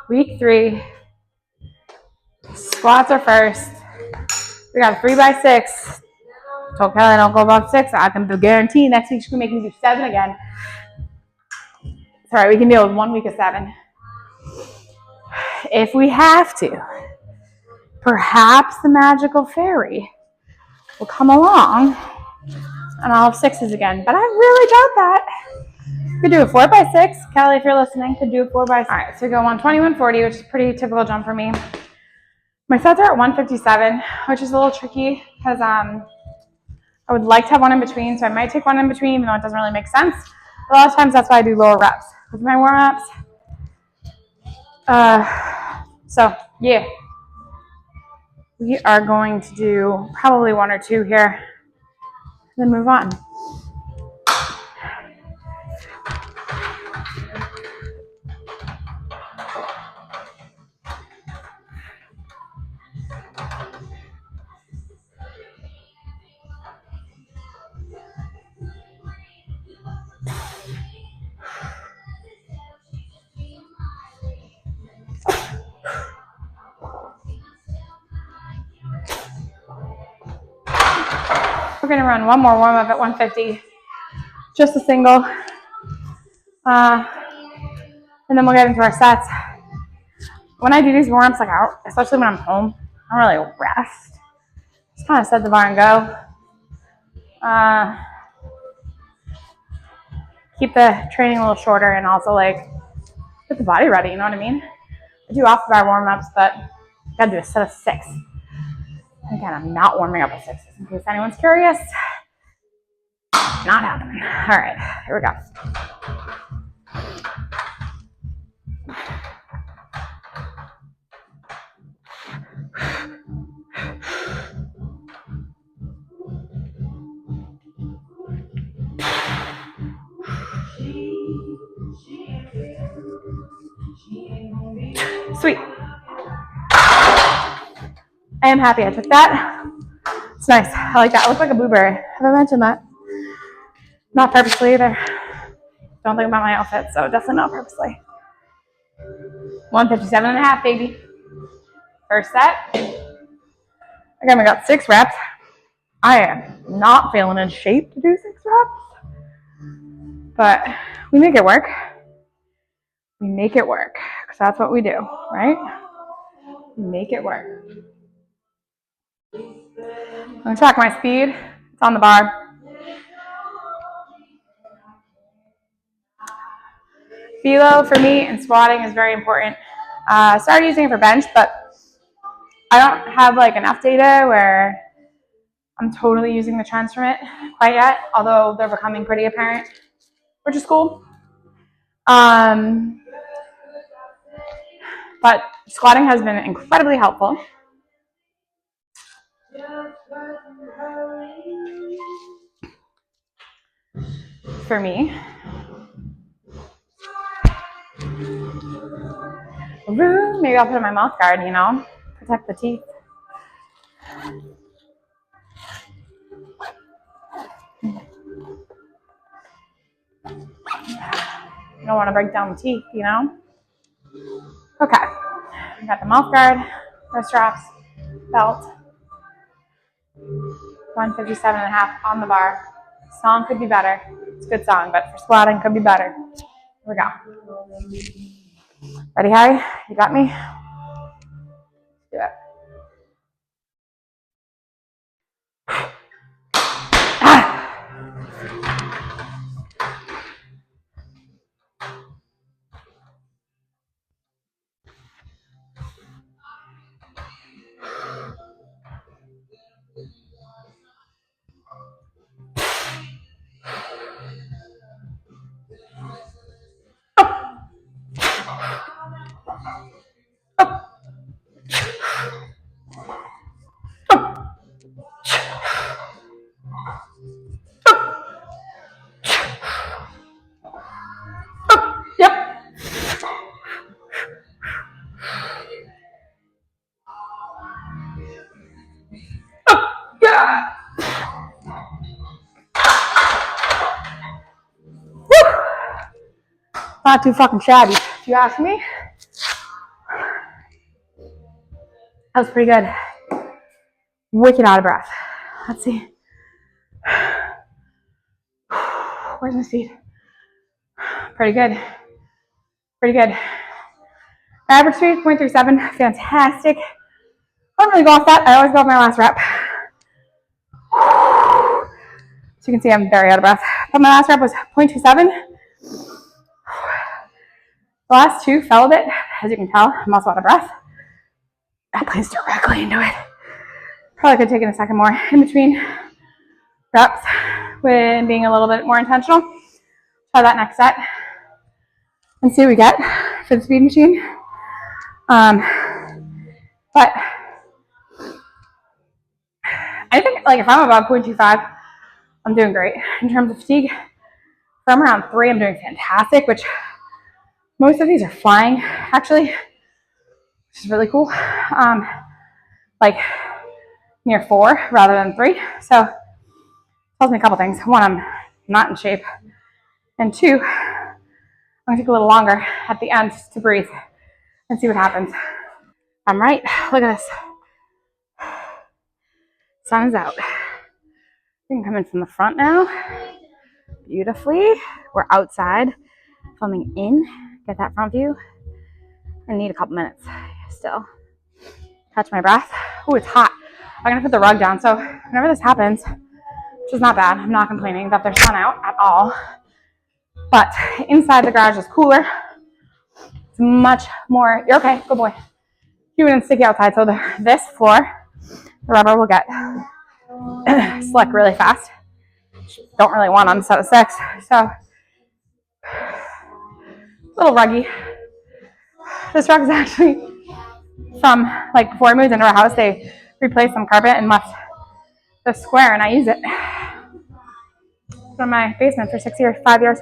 Week 3. Squats are first. We got 3x6. Told Kelly I don't go above 6. I can guarantee next week she can make me do 7 again. It's all right. We can deal with 1 week of 7. If we have to, perhaps the magical fairy will come along and I'll have 6s again. But I really doubt that. Could do a 4x6. Kelly, if you're listening, could do a 4x6. All right, so we go 120, 140, which is a pretty typical jump for me. My sets are at 157, which is a little tricky because I would like to have one in between, so I might take one in between, even though it doesn't really make sense. A lot of times that's why I do lower reps with my warm-ups. So, yeah. We are going to do probably 1 or 2 here, then move on. We're going to run one more warm-up at 150, just a single, and then we'll get into our sets. When I do these warm-ups, like especially when I'm home, I don't really rest. Just kind of set the bar and go. Keep the training a little shorter and also like get the body ready, you know what I mean? I do off bar warm-ups, but I gotta do a set of 6. Again, I'm not warming up with 6s in case anyone's curious. Not happening. All right, here we go. Sweet. I am happy I took that. It's nice. I like that. I look like a blueberry. Have I mentioned that? Not purposely either. Don't think about my outfit, so definitely not purposely. 157.5, baby. First set. Again, we got 6 reps. I am not feeling in shape to do 6 reps, but we make it work. We make it work, because that's what we do, right? We make it work. I'm going to track my speed. It's on the bar. Velo for me and squatting is very important. I started using it for bench, but I don't have like enough data where I'm totally using the trends from it quite yet, although they're becoming pretty apparent, which is cool. But squatting has been incredibly helpful. For me. Maybe I'll put in my mouth guard, you know, protect the teeth. You don't want to break down the teeth, you know? Okay. I got the mouth guard, wrist straps, belt. 157.5 on the bar. Song could be better. It's a good song, but for squatting could be better. Here we go. Ready, Harry? You got me? Do it. Not too fucking shabby, if you ask me. That was pretty good. Wicked out of breath. Let's see. Where's my speed? Pretty good. Pretty good. Average speed, 0.37. Fantastic. I don't really go off that. I always go off my last rep. So you can see I'm very out of breath. But my last rep was 0.27. The last two fell a bit. As you can tell, I'm also out of breath. That plays directly into it. Probably could take it a second more in between reps with being a little bit more intentional. Try that next set and see what we get for the speed machine. But I think like if I'm above 0.25, I'm doing great. In terms of fatigue, if I'm around 3, I'm doing fantastic, which most of these are flying actually, which is really cool. Like near 4 rather than 3. So it tells me a couple things. 1, I'm not in shape. And 2, I'm gonna take a little longer at the end to breathe and see what happens. I'm right. Look at this. Sun is out. You can come in from the front now. Beautifully. We're outside filming in. Get that front view. I need a couple minutes still. Catch my breath. Oh, it's hot. I'm gonna put the rug down. So whenever this happens, which is not bad, I'm not complaining that there's sun out at all. But inside the garage is cooler. It's much more, you're okay, good boy. Humid and sticky outside. So this floor, the rubber will get slick really fast. Don't really want on a set of 6. So a little ruggy. This rug is actually from like before I moved into our house, they replaced some carpet and left the square, and I use it from my basement for 5 years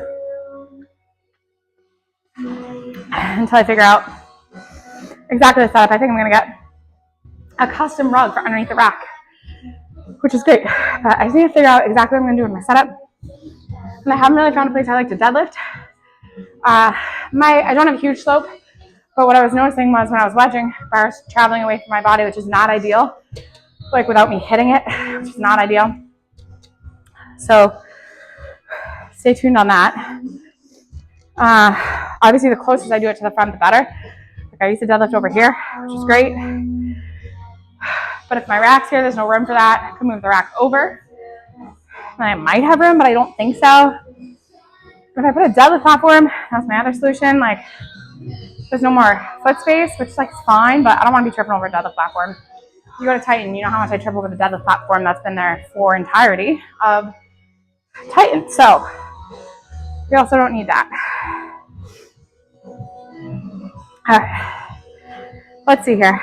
until I figure out exactly the setup. I think I'm gonna get a custom rug for underneath the rack, which is great. But I just need to figure out exactly what I'm gonna do with my setup. And I haven't really found a place I like to deadlift. I don't have a huge slope, but what I was noticing was when I was wedging, bars traveling away from my body, which is not ideal, like without me hitting it, which is not ideal. So stay tuned on that. Obviously, the closest I do it to the front, the better. Like I used to deadlift over here, which is great. But if my rack's here, there's no room for that. I could move the rack over. And I might have room, but I don't think so. If I put a deadlift platform, that's my other solution. Like, there's no more foot space, which like is fine, but I don't want to be tripping over a deadlift platform. You go to Titan, you know how much I trip over the deadlift platform that's been there for entirety of Titan. So we also don't need that. All right. Let's see here.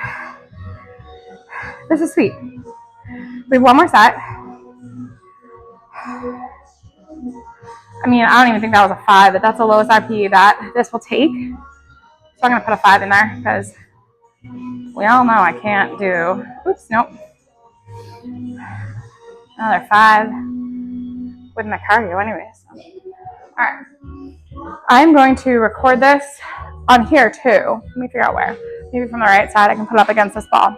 This is sweet. We have one more set. I mean, I don't even think that was a 5, but that's the lowest RPE that this will take. So I'm going to put a 5 in there because we all know I can't do, oops, nope. Another 5 with my cardio anyways. All right. I'm going to record this on here too. Let me figure out where. Maybe from the right side, I can put it up against this ball.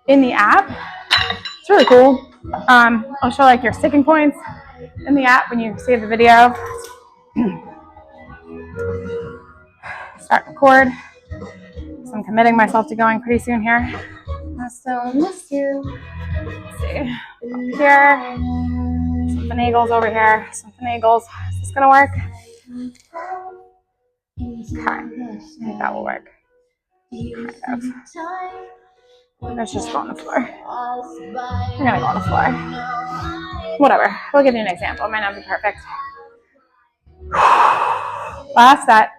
In the app, it's really cool. I'll show like your sticking points in the app when you save the video. Start record. So I'm committing myself to going pretty soon here. I still miss you. Let's see. Up here. Some finagles over here. Some finagles. Is this gonna work? Okay. I think that will work. Kind of. Let's just go on the floor. We're gonna go on the floor. Whatever. We'll give you an example. It might not be perfect. Last set.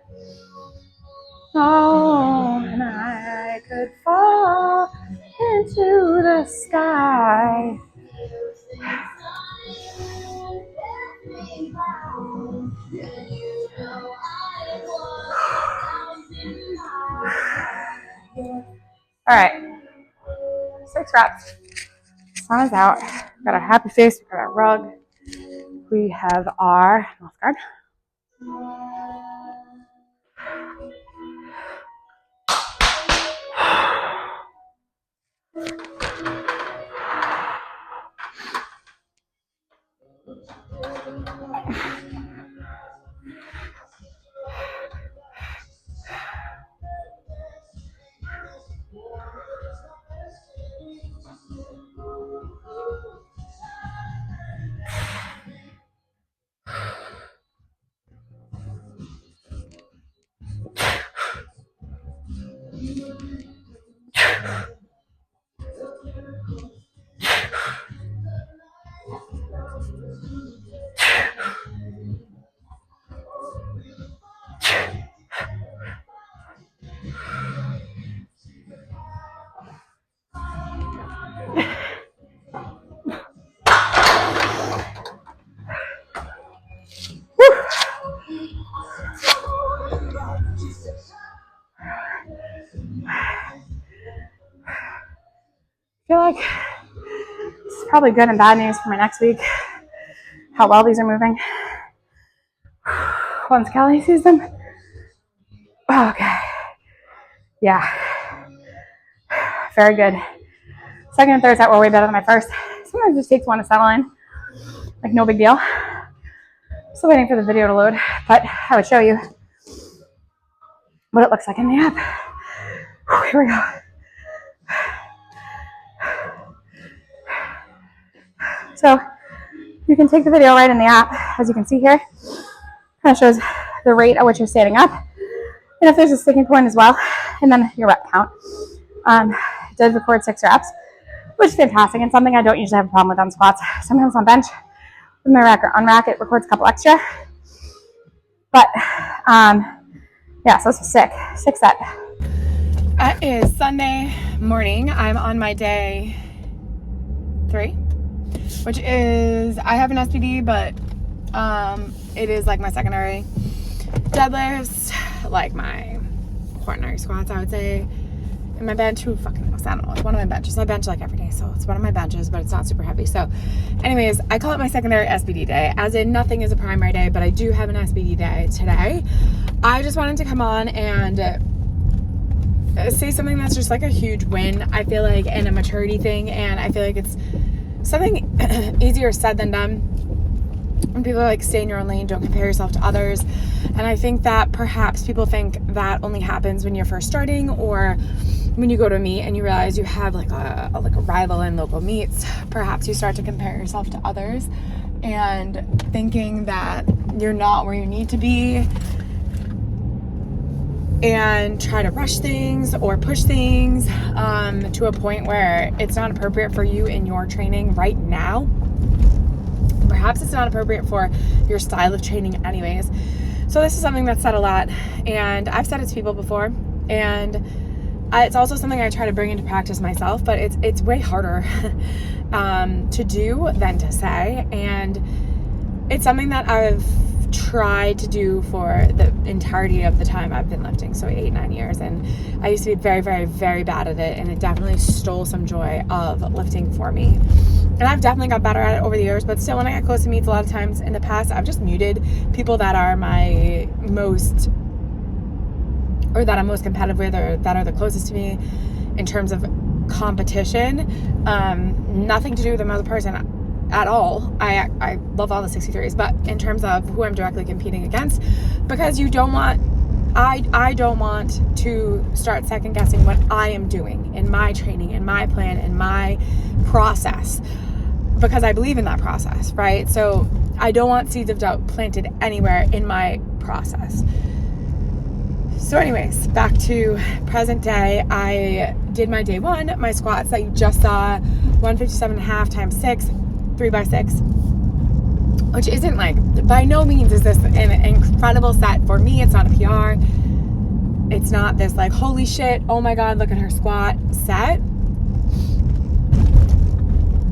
Oh, and I could fall into the sky. All right. 6 reps. Sun is out. We've got our happy face. We've got our rug. We have our mouth guard. I feel like it's probably good and bad news for my next week, how well these are moving. Once Kelly sees them. Okay. Yeah. Very good. Second and third set were way better than my first. Sometimes it just takes one to settle in. Like, no big deal. Still waiting for the video to load, but I would show you what it looks like in the app. Here we go. So you can take the video right in the app, as you can see here. Kind of shows the rate at which you're standing up, and if there's a sticking point as well, and then your rep count. It did record 6 reps, which is fantastic, and something I don't usually have a problem with on squats. Sometimes on bench, with my rack or on rack, it records a couple extra. But yeah, so this is sick. 6 set. It is Sunday morning. I'm on my day 3, which is, I have an SBD, but it is like my secondary deadlifts, like my quaternary squats, I would say. And my bench, who fucking knows? I don't know. It's one of my benches. I bench like every day, so it's one of my benches, but it's not super heavy. So anyways, I call it my secondary SBD day, as in nothing is a primary day, but I do have an SBD day today. I just wanted to come on and say something that's just like a huge win, I feel like, and a maturity thing, and I feel like it's something easier said than done. When people are like, stay in your own lane, don't compare yourself to others. And I think that perhaps people think that only happens when you're first starting, or when you go to a meet and you realize you have like a rival in local meets. Perhaps you start to compare yourself to others and thinking that you're not where you need to be, and try to rush things or push things to a point where it's not appropriate for you in your training right now. Perhaps it's not appropriate for your style of training anyways. So this is something that's said a lot, and I've said it to people before, and it's also something I try to bring into practice myself, but it's way harder to do than to say, and it's something that I've tried to do for the entirety of the time I've been lifting, so 8-9 years, and I used to be very, very, very bad at it, and it definitely stole some joy of lifting for me. And I've definitely got better at it over the years, but still, when I get close to meets, a lot of times in the past, I've just muted people that are my most, or that I'm most competitive with, or that are the closest to me in terms of competition. Nothing to do with them as a person at all. I love all the 63s, but in terms of who I'm directly competing against, because you don't want, I don't want to start second guessing what I am doing in my training, in my plan, in my process, because I believe in that process, right? So I don't want seeds of doubt planted anywhere in my process. So anyways, back to present day. I did my day 1, my squats that you just saw, 157.5 times 6, 3x6, which isn't like, by no means is this an incredible set. For me, it's not a PR. It's not this like, holy shit, oh my God, look at her squat set.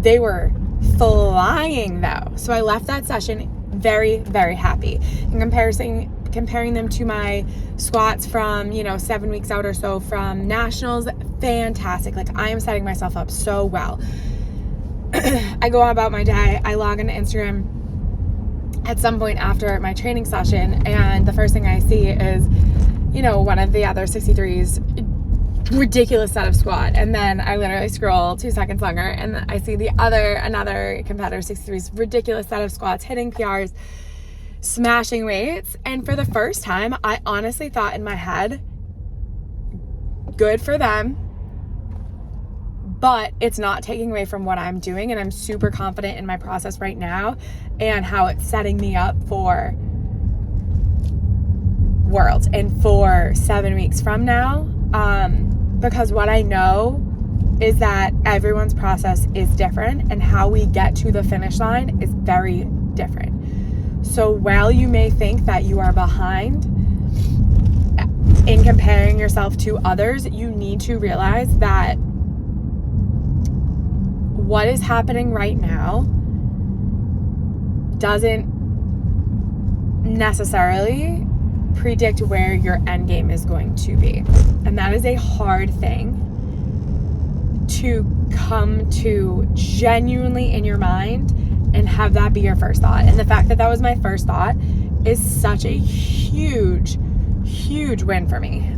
They were flying though. So I left that session very, very happy. In comparing them to my squats from, 7 weeks out or so from nationals, fantastic. Like, I am setting myself up so well. I go on about my day. I log into Instagram at some point after my training session, and the first thing I see is, one of the other 63s, ridiculous set of squat, and then I literally scroll 2 seconds longer and I see another competitor 63's ridiculous set of squats hitting PRs, smashing weights. And for the first time, I honestly thought in my head, good for them, but it's not taking away from what I'm doing. And I'm super confident in my process right now and how it's setting me up for Worlds and for 7 weeks from now. Because what I know is that everyone's process is different and how we get to the finish line is very different. So while you may think that you are behind in comparing yourself to others, you need to realize that what is happening right now doesn't necessarily predict where your end game is going to be. And that is a hard thing to come to genuinely in your mind and have that be your first thought. And the fact that that was my first thought is such a huge win for me.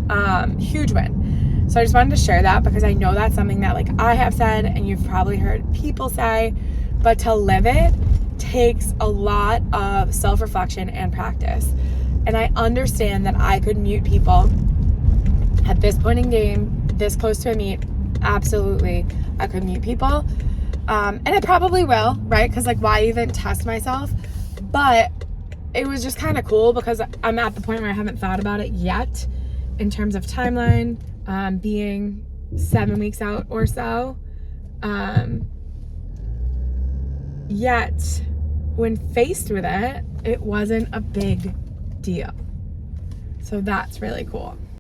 Huge win. So I just wanted to share that because I know that's something that like I have said and you've probably heard people say, but to live it takes a lot of self-reflection and practice. And I understand that I could mute people at this point in game, this close to a meet. Absolutely, I could mute people. And I probably will, right? Because like, why even test myself? But it was just kind of cool because I'm at the point where I haven't thought about it yet in terms of timeline, being 7 weeks out or so. Yet, when faced with it, it wasn't a big deal. So that's really cool.